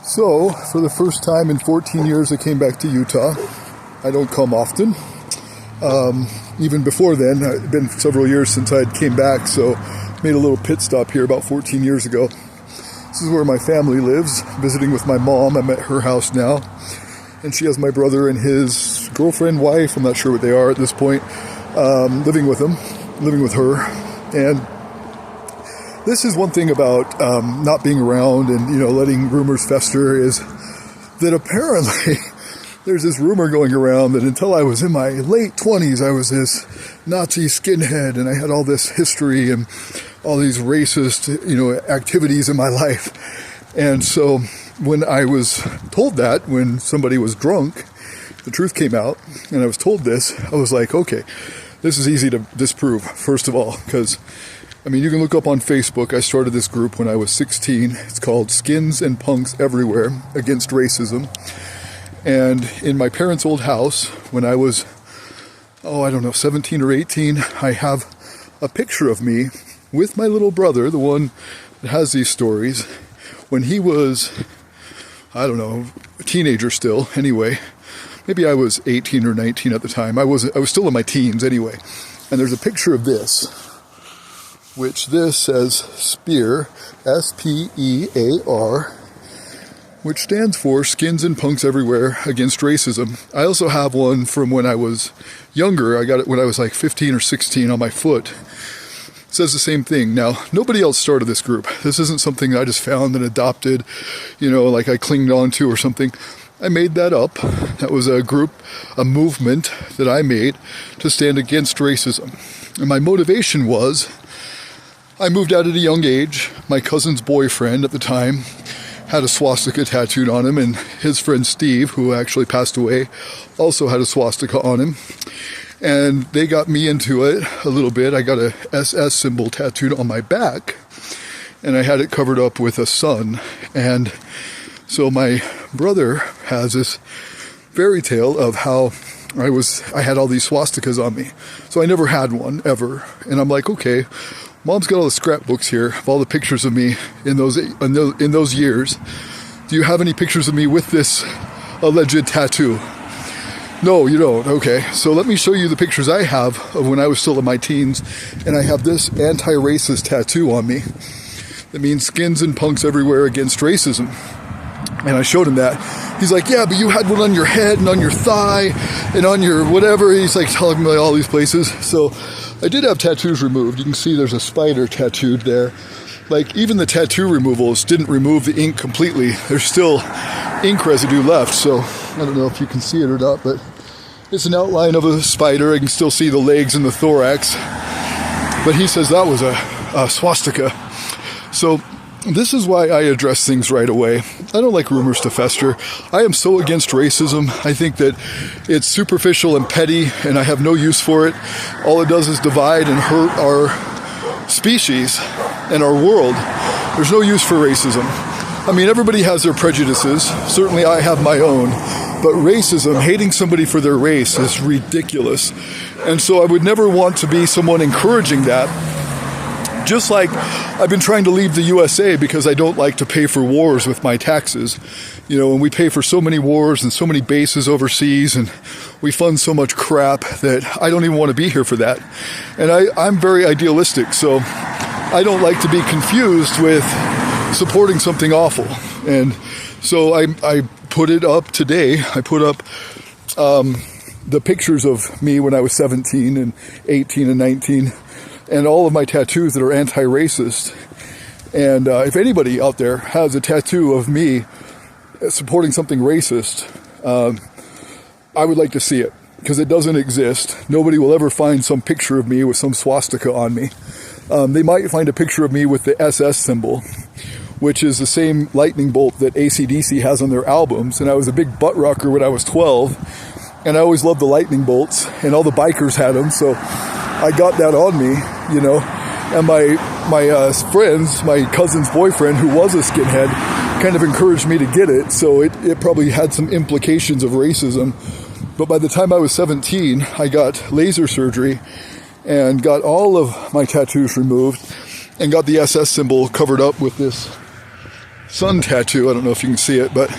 So, for the first time in 14 years, I came back to Utah. I don't come often. Even before then, it's been several years since I came back, so made a little pit stop here about 14 years ago. This is where my family lives, visiting with my mom. I'm at her house now, and she has my brother and his girlfriend, wife, I'm not sure what they are at this point, living with her. And this is one thing about not being around and, letting rumors fester is that apparently there's this rumor going around that until I was in my late 20s, I was this Nazi skinhead and I had all this history and all these racist, activities in my life. And so when I was told that, when somebody was drunk, the truth came out and I was told this, I was like, okay, this is easy to disprove, first of all, because you can look up on Facebook. I started this group when I was 16. It's called Skins and Punks Everywhere Against Racism. And in my parents' old house, when I was, 17 or 18, I have a picture of me with my little brother, the one that has these stories, when he was, a teenager still, anyway. Maybe I was 18 or 19 at the time. I was still in my teens anyway. And there's a picture of this, which this says SPEAR, S-P-E-A-R, which stands for Skins and Punks Everywhere Against Racism. I also have one from when I was younger. I got it when I was like 15 or 16 on my foot. It says the same thing. Now, nobody else started this group. This isn't something I just found and adopted, like I clinged on to or something. I made that up. That was a movement that I made to stand against racism. And my motivation was, I moved out at a young age. My cousin's boyfriend at the time had a swastika tattooed on him, and his friend Steve, who actually passed away, also had a swastika on him. And they got me into it a little bit. I got a SS symbol tattooed on my back, and I had it covered up with a sun. And so my brother has this fairy tale of how I had all these swastikas on me. So I never had one, ever. And I'm like, okay, Mom's got all the scrapbooks here of all the pictures of me in those years. Do you have any pictures of me with this alleged tattoo? No, you don't. Okay, so let me show you the pictures I have of when I was still in my teens, and I have this anti-racist tattoo on me that means Skins and Punks Everywhere Against Racism. And I showed him that. He's like, yeah, but you had one on your head and on your thigh and on your whatever. He's like telling me all these places. So I did have tattoos removed. You can see there's a spider tattooed there. Like, even the tattoo removals didn't remove the ink completely. There's still ink residue left. So I don't know if you can see it or not, but it's an outline of a spider. I can still see the legs and the thorax. But he says that was a swastika. So this is why I address things right away. I don't like rumors to fester. I am so against racism. I think that it's superficial and petty, and I have no use for it. All it does is divide and hurt our species and our world. There's no use for racism. Everybody has their prejudices. Certainly I have my own. But racism, hating somebody for their race, is ridiculous. And so I would never want to be someone encouraging that. Just like I've been trying to leave the USA because I don't like to pay for wars with my taxes. And we pay for so many wars and so many bases overseas, and we fund so much crap that I don't even want to be here for that. And I'm very idealistic, so I don't like to be confused with supporting something awful. And so I put it up today. I put up the pictures of me when I was 17 and 18 and 19. And all of my tattoos that are anti-racist. And if anybody out there has a tattoo of me supporting something racist, I would like to see it, because it doesn't exist. Nobody will ever find some picture of me with some swastika on me. They might find a picture of me with the SS symbol, which is the same lightning bolt that AC/DC has on their albums. And I was a big butt rocker when I was 12, and I always loved the lightning bolts, and all the bikers had them, so I got that on me, and my friends, my cousin's boyfriend, who was a skinhead, kind of encouraged me to get it, so it probably had some implications of racism. But by the time I was 17, I got laser surgery and got all of my tattoos removed and got the SS symbol covered up with this sun tattoo. I don't know if you can see it, but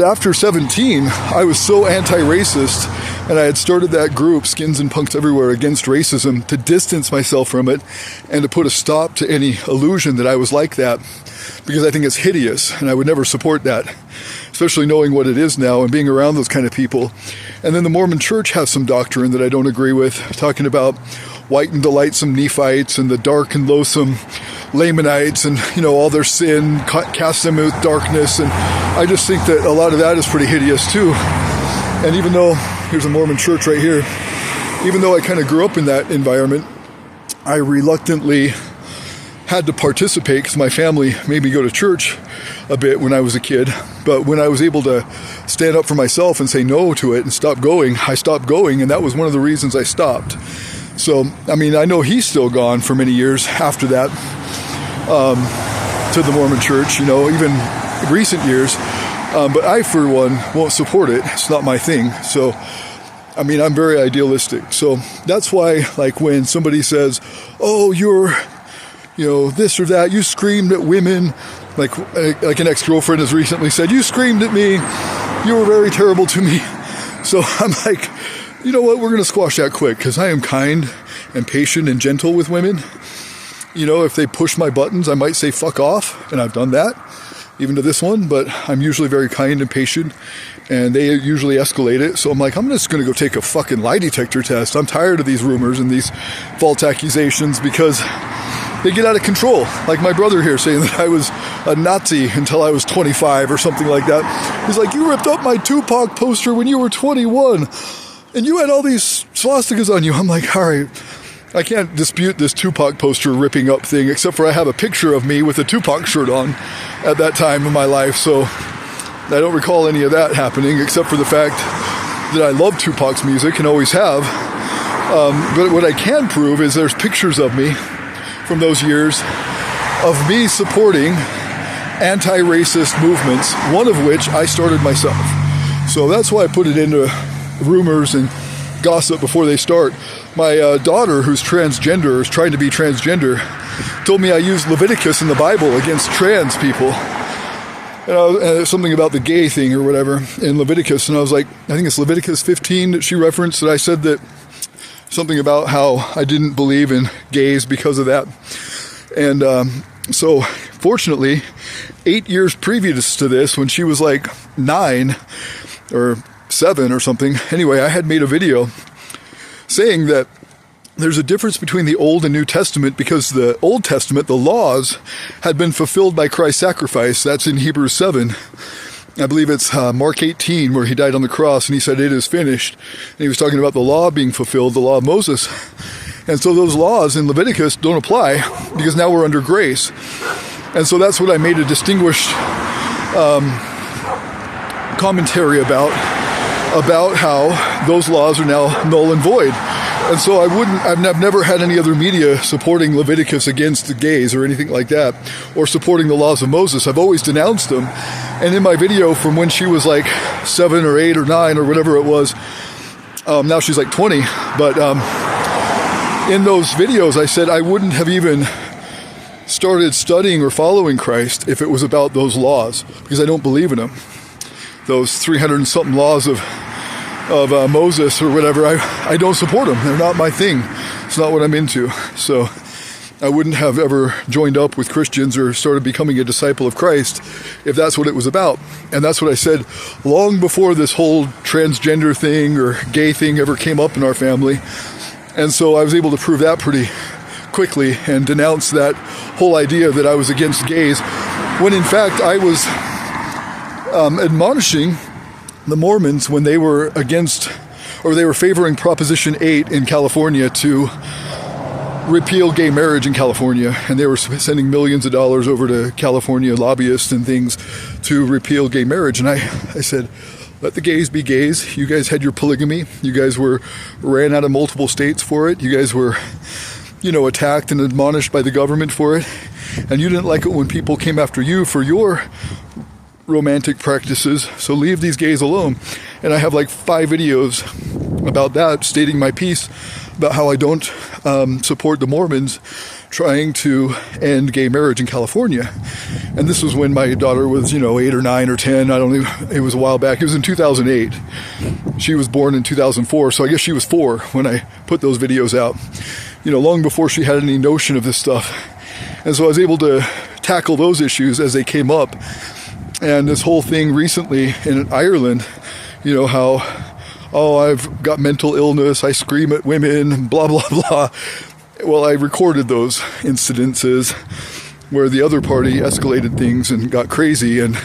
after 17, I was so anti-racist, and I had started that group, Skins and Punks Everywhere Against Racism, to distance myself from it and to put a stop to any illusion that I was like that, because I think it's hideous, and I would never support that, especially knowing what it is now and being around those kind of people. And then the Mormon Church has some doctrine that I don't agree with, talking about white and delightsome Nephites and the dark and loathsome Lamanites, and all their sin, cast them with darkness. And I just think that a lot of that is pretty hideous too. And even though, here's a Mormon church right here, even though I kind of grew up in that environment, I reluctantly had to participate because my family made me go to church a bit when I was a kid. But when I was able to stand up for myself and say no to it and stop going, I stopped going, and that was one of the reasons I stopped. So, I mean, I know he's still gone for many years after that to the Mormon Church, even recent years. But I, for one, won't support it. It's not my thing. So, I mean, I'm very idealistic. So that's why, like, when somebody says, oh, you're, this or that, you screamed at women, like an ex-girlfriend has recently said, you screamed at me, you were very terrible to me. So I'm like, you know what, we're going to squash that quick, because I am kind and patient and gentle with women. If they push my buttons, I might say fuck off, and I've done that, even to this one, but I'm usually very kind and patient, and they usually escalate it. So I'm like, I'm just going to go take a fucking lie detector test. I'm tired of these rumors and these false accusations, because they get out of control. Like my brother here saying that I was a Nazi until I was 25 or something like that. He's like, you ripped up my Tupac poster when you were 21, and you had all these swastikas on you. I'm like, all right, I can't dispute this Tupac poster ripping up thing, except for I have a picture of me with a Tupac shirt on at that time in my life. So I don't recall any of that happening, except for the fact that I love Tupac's music and always have. But what I can prove is there's pictures of me from those years of me supporting anti-racist movements, one of which I started myself. So that's why I put it into rumors and gossip before they start. My daughter, who's transgender, is trying to be transgender, told me I used Leviticus in the Bible against trans people. And something about the gay thing or whatever in Leviticus. And I was like, I think it's Leviticus 15 that she referenced, that I said that something about how I didn't believe in gays because of that. And so fortunately, 8 years previous to this, when she was like 9 or 7 or something, anyway, I had made a video saying that there's a difference between the Old and New Testament, because the Old Testament, the laws, had been fulfilled by Christ's sacrifice. That's in Hebrews 7. I believe it's Mark 18, where he died on the cross and he said, it is finished. And he was talking about the law being fulfilled, the law of Moses. And so those laws in Leviticus don't apply, because now we're under grace. And so that's what I made a distinguished commentary about how those laws are now null and void. And so I've never had any other media supporting Leviticus against the gays or anything like that, or supporting the laws of Moses. I've always denounced them. And in my video from when she was like 7 or 8 or 9 or whatever it was, now she's like 20, but in those videos I said I wouldn't have even started studying or following Christ if it was about those laws, because I don't believe in them. Those 300 and something laws of Moses or whatever, I don't support them. They're not my thing. It's not what I'm into. So I wouldn't have ever joined up with Christians or started becoming a disciple of Christ if that's what it was about. And that's what I said long before this whole transgender thing or gay thing ever came up in our family. And so I was able to prove that pretty quickly and denounce that whole idea that I was against gays, when in fact I was admonishing the Mormons when they were against, or they were favoring Proposition 8 in California to repeal gay marriage in California. And they were sending millions of dollars over to California lobbyists and things to repeal gay marriage. And I said, let the gays be gays. You guys had your polygamy. You guys ran out of multiple states for it. You guys were, attacked and admonished by the government for it. And you didn't like it when people came after you for your romantic practices, so leave these gays alone. And I have like 5 videos about that, stating my piece about how I don't support the Mormons trying to end gay marriage in California. And this was when my daughter was, 8 or 9 or 10. I don't know. It was a while back. It was in 2008. She was born in 2004. So I guess she was 4 when I put those videos out, long before she had any notion of this stuff. And so I was able to tackle those issues as they came up. And this whole thing recently in Ireland, how, I've got mental illness, I scream at women, blah, blah, blah. Well, I recorded those incidences where the other party escalated things and got crazy and,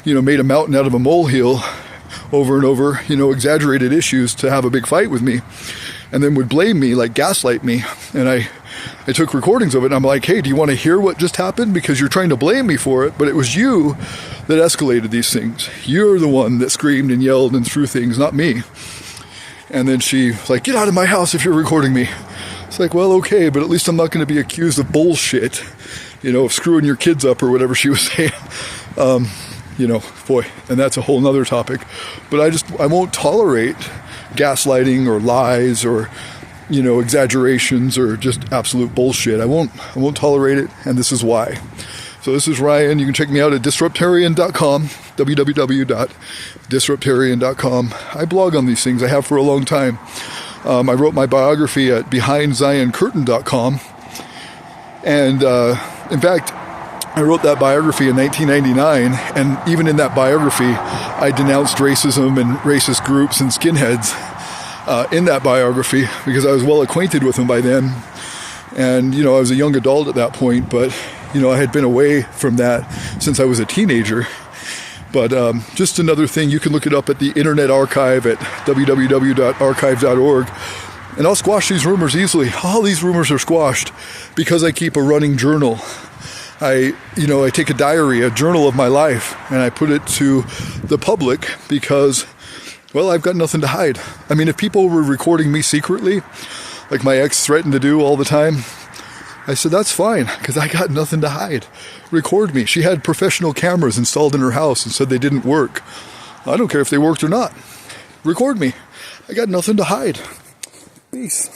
made a mountain out of a molehill over and over, exaggerated issues to have a big fight with me, and then would blame me, like gaslight me. And I took recordings of it, and I'm like, hey, do you want to hear what just happened? Because you're trying to blame me for it, but it was you that escalated these things. You're the one that screamed and yelled and threw things, not me. And then she was like, get out of my house if you're recording me. It's like, well, okay, but at least I'm not going to be accused of bullshit, of screwing your kids up or whatever she was saying. Boy, and that's a whole nother topic. But I won't tolerate gaslighting or lies or, exaggerations or just absolute bullshit. I won't tolerate it, and this is why. So this is Ryan. You can check me out at disruptarian.com, www.disruptarian.com. I blog on these things. I have for a long time. I wrote my biography at BehindZionCurtain.com. And in fact, I wrote that biography in 1999. And even in that biography, I denounced racism and racist groups and skinheads in that biography because I was well acquainted with them by then. And, I was a young adult at that point, but, I had been away from that since I was a teenager. But just another thing, you can look it up at the Internet Archive at www.archive.org. And I'll squash these rumors easily. All these rumors are squashed because I keep a running journal. I take a diary, a journal of my life, and I put it to the public because, well, I've got nothing to hide. I mean, if people were recording me secretly, like my ex threatened to do all the time, I said, that's fine, because I got nothing to hide. Record me. She had professional cameras installed in her house and said they didn't work. I don't care if they worked or not. Record me. I got nothing to hide. Peace.